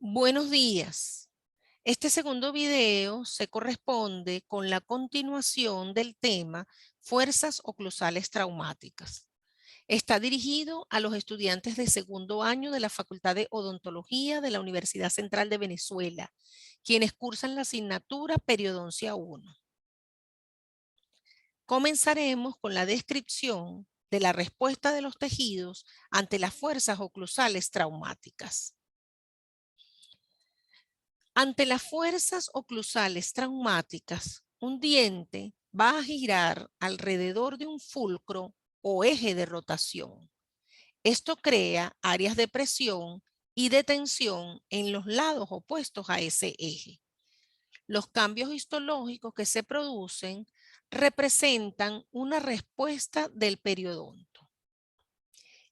Buenos días. Este segundo video se corresponde con la continuación del tema fuerzas oclusales traumáticas. Está dirigido a los estudiantes de segundo año de la Facultad de Odontología de la Universidad Central de Venezuela, quienes cursan la asignatura Periodoncia 1. Comenzaremos con la descripción de la respuesta de los tejidos ante las fuerzas oclusales traumáticas. Ante las fuerzas oclusales traumáticas, un diente va a girar alrededor de un fulcro o eje de rotación. Esto crea áreas de presión y de tensión en los lados opuestos a ese eje. Los cambios histológicos que se producen representan una respuesta del periodonto.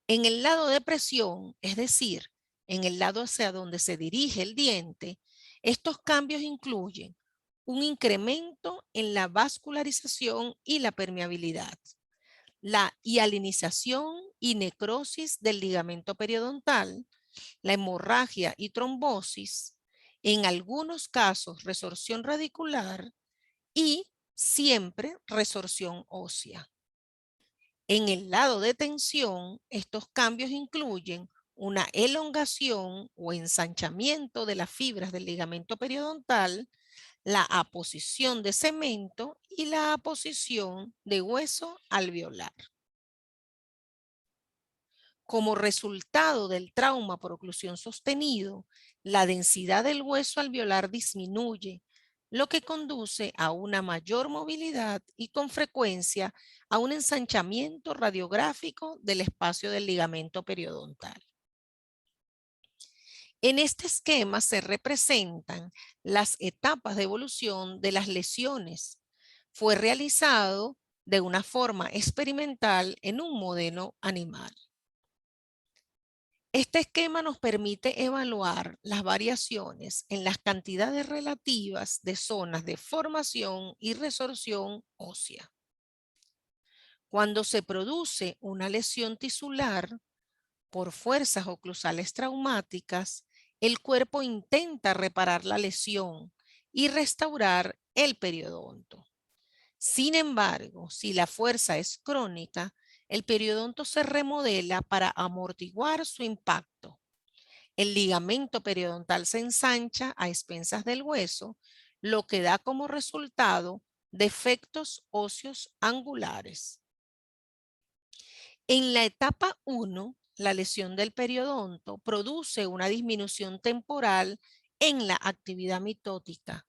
En el lado de presión, es decir, en el lado hacia donde se dirige el diente, estos cambios incluyen un incremento en la vascularización y la permeabilidad, la hialinización y necrosis del ligamento periodontal, la hemorragia y trombosis, en algunos casos resorción radicular y siempre resorción ósea. En el lado de tensión, estos cambios incluyen una elongación o ensanchamiento de las fibras del ligamento periodontal, la aposición de cemento y la aposición de hueso alveolar. Como resultado del trauma por oclusión sostenido, la densidad del hueso alveolar disminuye, lo que conduce a una mayor movilidad y con frecuencia a un ensanchamiento radiográfico del espacio del ligamento periodontal. En este esquema se representan las etapas de evolución de las lesiones. Fue realizado de una forma experimental en un modelo animal. Este esquema nos permite evaluar las variaciones en las cantidades relativas de zonas de formación y resorción ósea. Cuando se produce una lesión tisular por fuerzas oclusales traumáticas, el cuerpo intenta reparar la lesión y restaurar el periodonto. Sin embargo, si la fuerza es crónica, el periodonto se remodela para amortiguar su impacto. El ligamento periodontal se ensancha a expensas del hueso, lo que da como resultado defectos óseos angulares. En la etapa 1, la lesión del periodonto produce una disminución temporal en la actividad mitótica,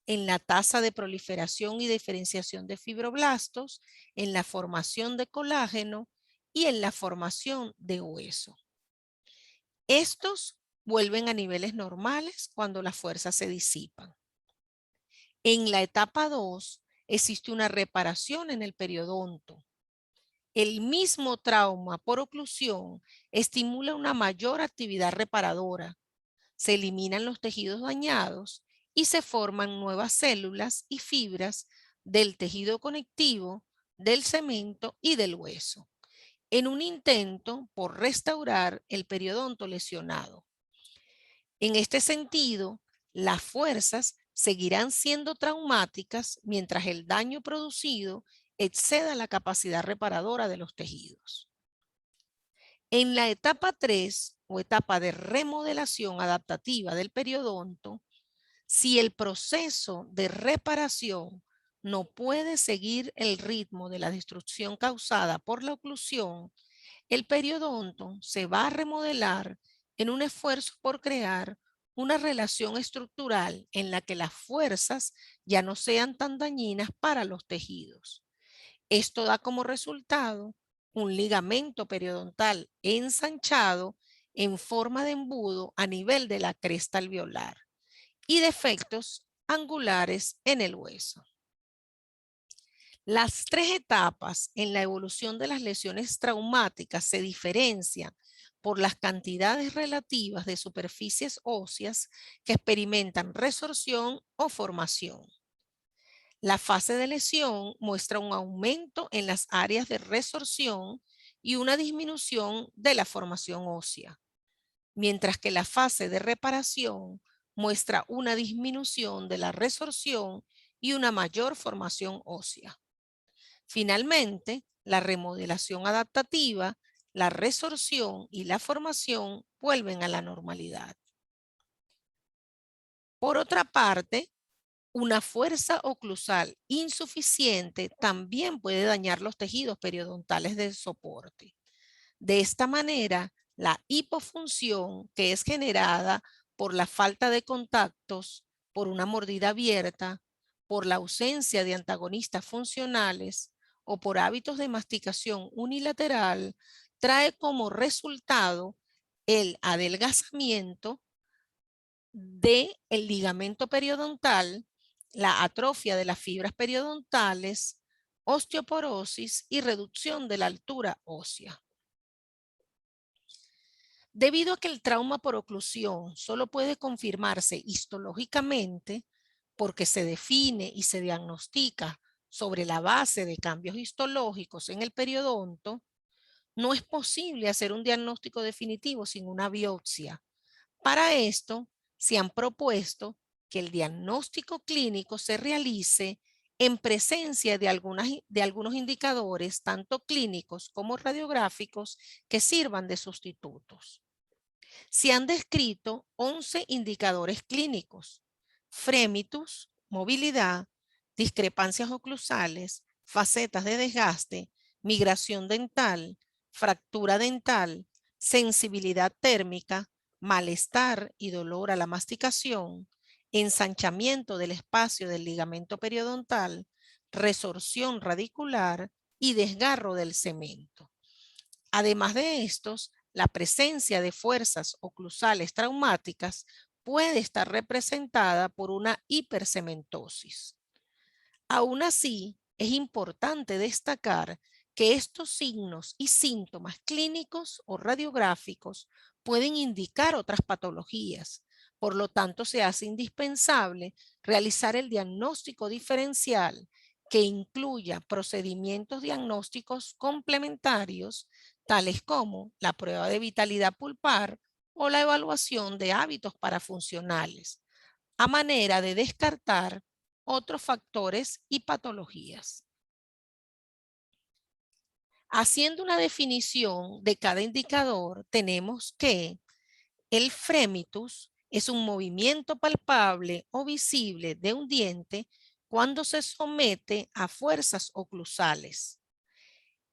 en la tasa de proliferación y diferenciación de fibroblastos, en la formación de colágeno y en la formación de hueso. Estos vuelven a niveles normales cuando las fuerzas se disipan. En la etapa 2 existe una reparación en el periodonto. El mismo trauma por oclusión estimula una mayor actividad reparadora. Se eliminan los tejidos dañados y se forman nuevas células y fibras del tejido conectivo, del cemento y del hueso, en un intento por restaurar el periodonto lesionado. En este sentido, las fuerzas seguirán siendo traumáticas mientras el daño producido exceda la capacidad reparadora de los tejidos. En la etapa 3 o etapa de remodelación adaptativa del periodonto, si el proceso de reparación no puede seguir el ritmo de la destrucción causada por la oclusión, el periodonto se va a remodelar en un esfuerzo por crear una relación estructural en la que las fuerzas ya no sean tan dañinas para los tejidos. Esto da como resultado un ligamento periodontal ensanchado en forma de embudo a nivel de la cresta alveolar y defectos angulares en el hueso. Las tres etapas en la evolución de las lesiones traumáticas se diferencian por las cantidades relativas de superficies óseas que experimentan resorción o formación. La fase de lesión muestra un aumento en las áreas de resorción y una disminución de la formación ósea. mientras que la fase de reparación muestra una disminución de la resorción y una mayor formación ósea. Finalmente, la remodelación adaptativa, la resorción y la formación vuelven a la normalidad. Por otra parte, una fuerza oclusal insuficiente también puede dañar los tejidos periodontales de soporte. De esta manera, la hipofunción, que es generada por la falta de contactos, por una mordida abierta, por la ausencia de antagonistas funcionales o por hábitos de masticación unilateral, trae como resultado el adelgazamiento del ligamento periodontal, la atrofia de las fibras periodontales, osteoporosis y reducción de la altura ósea. Debido a que el trauma por oclusión solo puede confirmarse histológicamente, porque se define y se diagnostica sobre la base de cambios histológicos en el periodonto, no es posible hacer un diagnóstico definitivo sin una biopsia. Para esto, se han propuesto que el diagnóstico clínico se realice en presencia de algunos indicadores, tanto clínicos como radiográficos, que sirvan de sustitutos. Se han descrito 11 indicadores clínicos: fremitus, movilidad, discrepancias oclusales, facetas de desgaste, migración dental, fractura dental, sensibilidad térmica, malestar y dolor a la masticación, ensanchamiento del espacio del ligamento periodontal, resorción radicular y desgarro del cemento. Además de estos, la presencia de fuerzas oclusales traumáticas puede estar representada por una hipercementosis. Aún así, es importante destacar que estos signos y síntomas clínicos o radiográficos pueden indicar otras patologías. Por lo tanto, se hace indispensable realizar el diagnóstico diferencial que incluya procedimientos diagnósticos complementarios, tales como la prueba de vitalidad pulpar o la evaluación de hábitos parafuncionales, a manera de descartar otros factores y patologías. Haciendo una definición de cada indicador, tenemos que el fremitus es un movimiento palpable o visible de un diente cuando se somete a fuerzas oclusales.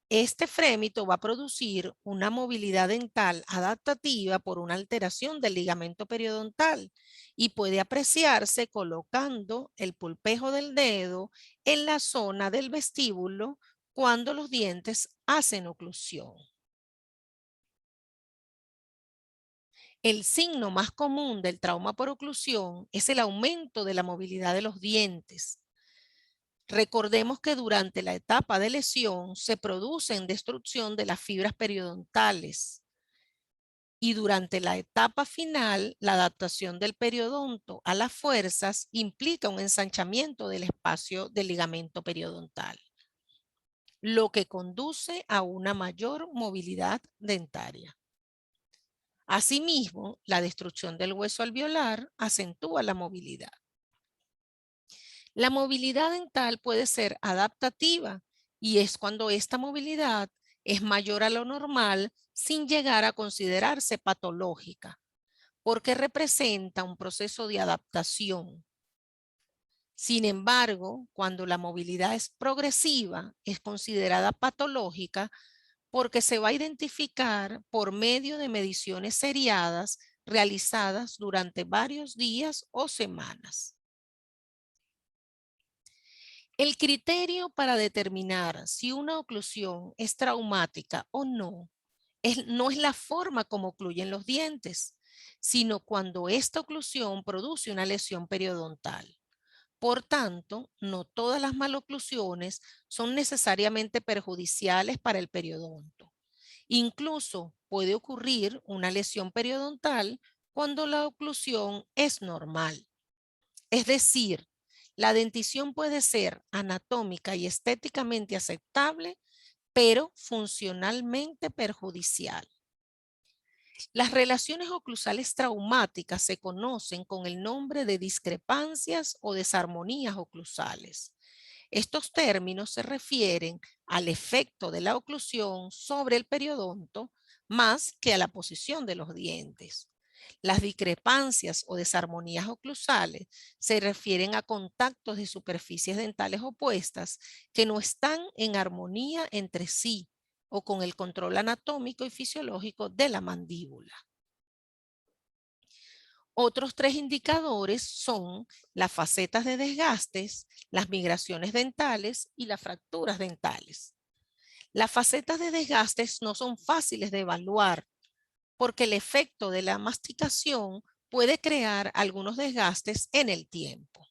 Este frémito va a producir una movilidad dental adaptativa por una alteración del ligamento periodontal y puede apreciarse colocando el pulpejo del dedo en la zona del vestíbulo cuando los dientes hacen oclusión. El signo más común del trauma por oclusión es el aumento de la movilidad de los dientes. Recordemos que durante la etapa de lesión se produce destrucción de las fibras periodontales y durante la etapa final la adaptación del periodonto a las fuerzas implica un ensanchamiento del espacio del ligamento periodontal, lo que conduce a una mayor movilidad dentaria. Asimismo, la destrucción del hueso alveolar acentúa la movilidad. La movilidad dental puede ser adaptativa y es cuando esta movilidad es mayor a lo normal sin llegar a considerarse patológica, porque representa un proceso de adaptación. Sin embargo, cuando la movilidad es progresiva, es considerada patológica porque se va a identificar por medio de mediciones seriadas realizadas durante varios días o semanas. El criterio para determinar si una oclusión es traumática o no, no es la forma como ocluyen los dientes, sino cuando esta oclusión produce una lesión periodontal. Por tanto, no todas las maloclusiones son necesariamente perjudiciales para el periodonto. Incluso puede ocurrir una lesión periodontal cuando la oclusión es normal. Es decir, la dentición puede ser anatómica y estéticamente aceptable, pero funcionalmente perjudicial. Las relaciones oclusales traumáticas se conocen con el nombre de discrepancias o desarmonías oclusales. Estos términos se refieren al efecto de la oclusión sobre el periodonto más que a la posición de los dientes. Las discrepancias o desarmonías oclusales se refieren a contactos de superficies dentales opuestas que no están en armonía entre sí o con el control anatómico y fisiológico de la mandíbula. Otros tres indicadores son las facetas de desgastes, las migraciones dentales y las fracturas dentales. Las facetas de desgastes no son fáciles de evaluar porque el efecto de la masticación puede crear algunos desgastes en el tiempo.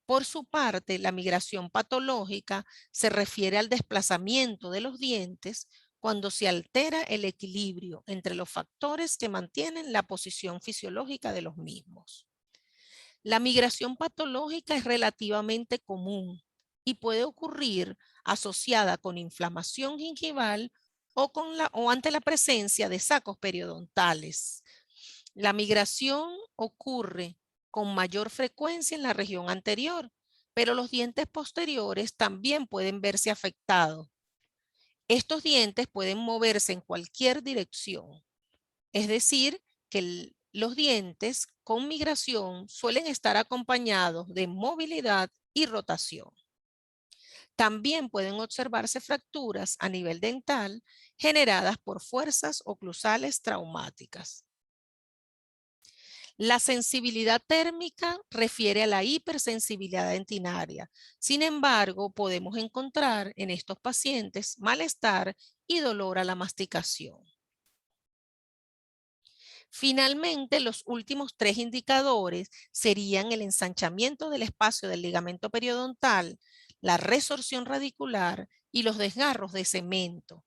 Por su parte, la migración patológica se refiere al desplazamiento de los dientes cuando se altera el equilibrio entre los factores que mantienen la posición fisiológica de los mismos. La migración patológica es relativamente común y puede ocurrir asociada con inflamación gingival o ante la presencia de sacos periodontales. La migración ocurre con mayor frecuencia en la región anterior, pero los dientes posteriores también pueden verse afectados. Estos dientes pueden moverse en cualquier dirección, es decir, que los dientes con migración suelen estar acompañados de movilidad y rotación. También pueden observarse fracturas a nivel dental generadas por fuerzas oclusales traumáticas. La sensibilidad térmica refiere a la hipersensibilidad dentinaria. Sin embargo, podemos encontrar en estos pacientes malestar y dolor a la masticación. Finalmente, los últimos tres indicadores serían el ensanchamiento del espacio del ligamento periodontal, la resorción radicular y los desgarros de cemento.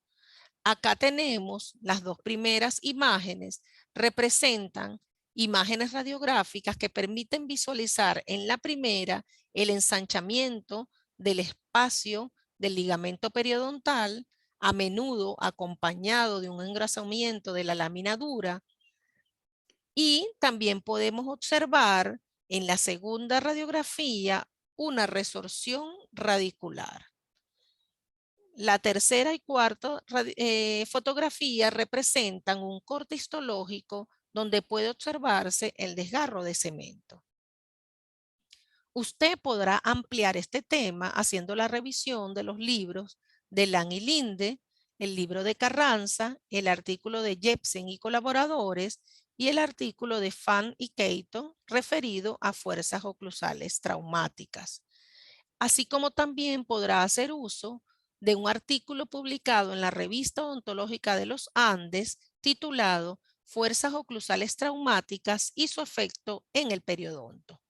Acá tenemos las dos primeras imágenes, representan imágenes radiográficas que permiten visualizar en la primera el ensanchamiento del espacio del ligamento periodontal, a menudo acompañado de un engrosamiento de la lámina dura, y también podemos observar en la segunda radiografía una resorción radicular. La tercera y cuarta fotografía representan un corte histológico donde puede observarse el desgarro de cemento. Usted podrá ampliar este tema haciendo la revisión de los libros de Lang y Linde, el libro de Carranza, el artículo de Jepsen y colaboradores y el artículo de Fan y Keito referido a fuerzas oclusales traumáticas. Así como también podrá hacer uso de un artículo publicado en la Revista Odontológica de los Andes titulado Fuerzas oclusales traumáticas y su efecto en el periodonto.